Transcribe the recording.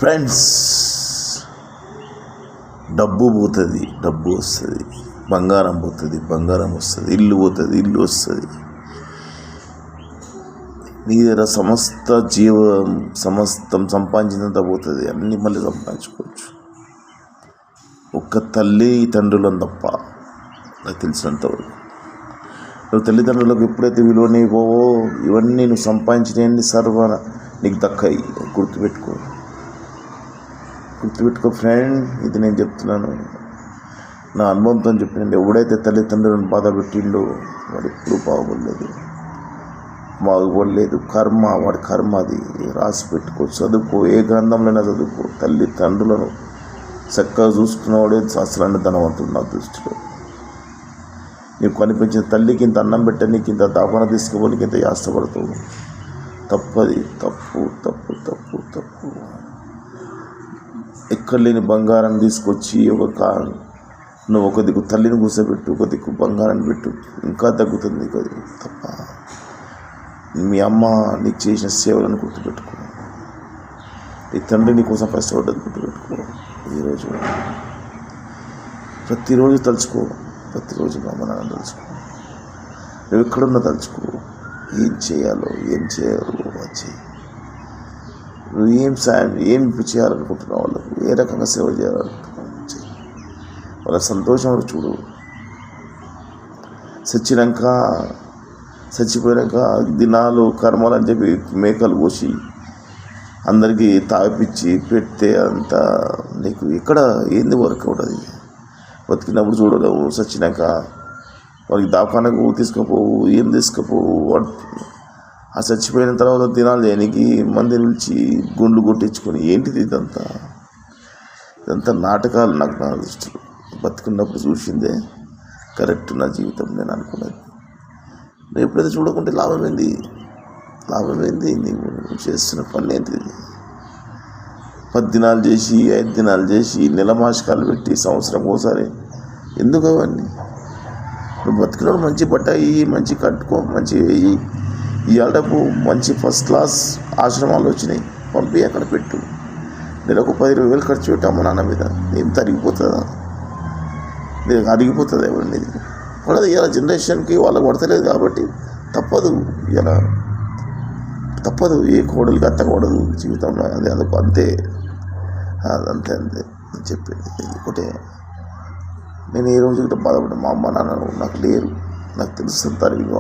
Friends, డబ్బు పోతుంది, డబ్బు వస్తుంది. బంగారం పోతుంది, బంగారం వస్తుంది. ఇల్లు పోతుంది, ఇల్లు వస్తుంది. నీ దగ్గర సమస్తం సంపాదించినంత పోతుంది. అన్నీ మళ్ళీ సంపాదించుకోవచ్చు. ఒక్క తల్లి తండ్రులను తప్ప నాకు తెలిసినంతవరకు. నువ్వు తల్లిదండ్రులకు ఎప్పుడైతే విలువని పోవో ఇవన్నీ నువ్వు సంపాదించినవన్నీ సర్వన నీకు దక్కాయి. గుర్తుపెట్టుకో ఫ్రెండ్. ఇది నేను చెప్తున్నాను, నా అనుభవంతో చెప్పినండి. ఎవడైతే తల్లిదండ్రులను బాధ పెట్టిండో వాడు ఎప్పుడు బాగుపడలేదు. వాడి కర్మ అది. రాసి పెట్టుకో, చదువుకో, ఏ గ్రంథంలోనే చదువుకో. తల్లిదండ్రులను చక్కగా చూసుకున్నవాడే అసలైన ధనవంతుడు నా దృష్టిలో. నీకు కనిపించిన తల్లికి ఇంత అన్నం పెట్టనీకి, ఇంత దాపన తీసుకోవడానికి ఇంత యాస్తపడతావు. తప్పది, తప్పు తప్పు తప్పు తప్పు. ఎక్కడ లేని బంగారం తీసుకొచ్చి నువ్వు ఒక దిక్కు తల్లిని కూర్చోబెట్టు, ఒక దిక్కు బంగారాన్ని పెట్టు, ఇంకా తగ్గుతుంది నీకు. అది తప్ప. మీ అమ్మ నీకు చేసిన సేవలను గుర్తుపెట్టుకో. నీ తండ్రి నీ కోసం కష్టపడ్డది గుర్తుపెట్టుకో. ఈరోజు ప్రతిరోజు తలుచుకో, ప్రతిరోజు మా అమ్మ నాన్న తలుచుకో. నువ్వు ఎక్కడున్నా తలుచుకో. ఏం చేయాలో అది చేయి. నువ్వు ఏం చేయాలనుకుంటున్నావు, వాళ్ళకు ఏ రకంగా సేవ చేయాలనుకుంటున్నావు చెయ్యి. వాళ్ళ సంతోషం చూడు. చచ్చిపోయాక దినాలు కర్మలు అని చెప్పి మేకలు కోసి అందరికీ తాగిపిచ్చి పెడితే అంతా నీకు ఎక్కడ ఏంది వర్కౌట్. అది బతికినప్పుడు చూడలేవు, చచ్చినాక వాడికి దాపానకు తీసుకుపోవు, ఏం తీసుకుపోవు. ఆ చచ్చిపోయిన తర్వాత దినాలు చేయడానికి మంది నుంచి గుండ్లు కొట్టించుకొని ఏంటిది ఇదంతా నాటకాలు. నాకు నా దృష్టిలో బతుకున్నప్పుడు చూసిందే కరెక్ట్ నా జీవితం నేను అనుకున్నది. నువ్వు ఎప్పుడైతే చూడకుంటే లాభం ఏంది? నువ్వు చేస్తున్న పని ఏంటిది? 10 దినాలు చేసి, 5 దినాలు చేసి, నెల మాసికాలు పెట్టి, సంవత్సరం ఒకసారి ఎందుకు అవన్నీ? నువ్వు బతికినప్పుడు మంచి బట్ట ఇయ్యి, మంచి కట్టుకో, మంచి వెయ్యి. ఇవాళకు మంచి ఫస్ట్ క్లాస్ ఆశ్రమాలు వచ్చినాయి, పంపి అక్కడ పెట్టు. నెలకు 10-20 ఖర్చు పెట్టు అమ్మ నాన్న మీద. ఏం తరిగిపోతుందా? నీకు అరిగిపోతుంది ఎవరిని పడదు. ఇలా జనరేషన్కి వాళ్ళకి పడతలేదు కాబట్టి తప్పదు. ఇలా తప్పదు. ఏ కోడలికి అత్తకూడదు జీవితంలో. అదొక అంతే నేను చెప్పేది ఒకటే. నేను ఏ రోజు బాధపడ్డా, మా అమ్మ నాన్న నాకు లేరు, నాకు తెలుసు తన విలువ.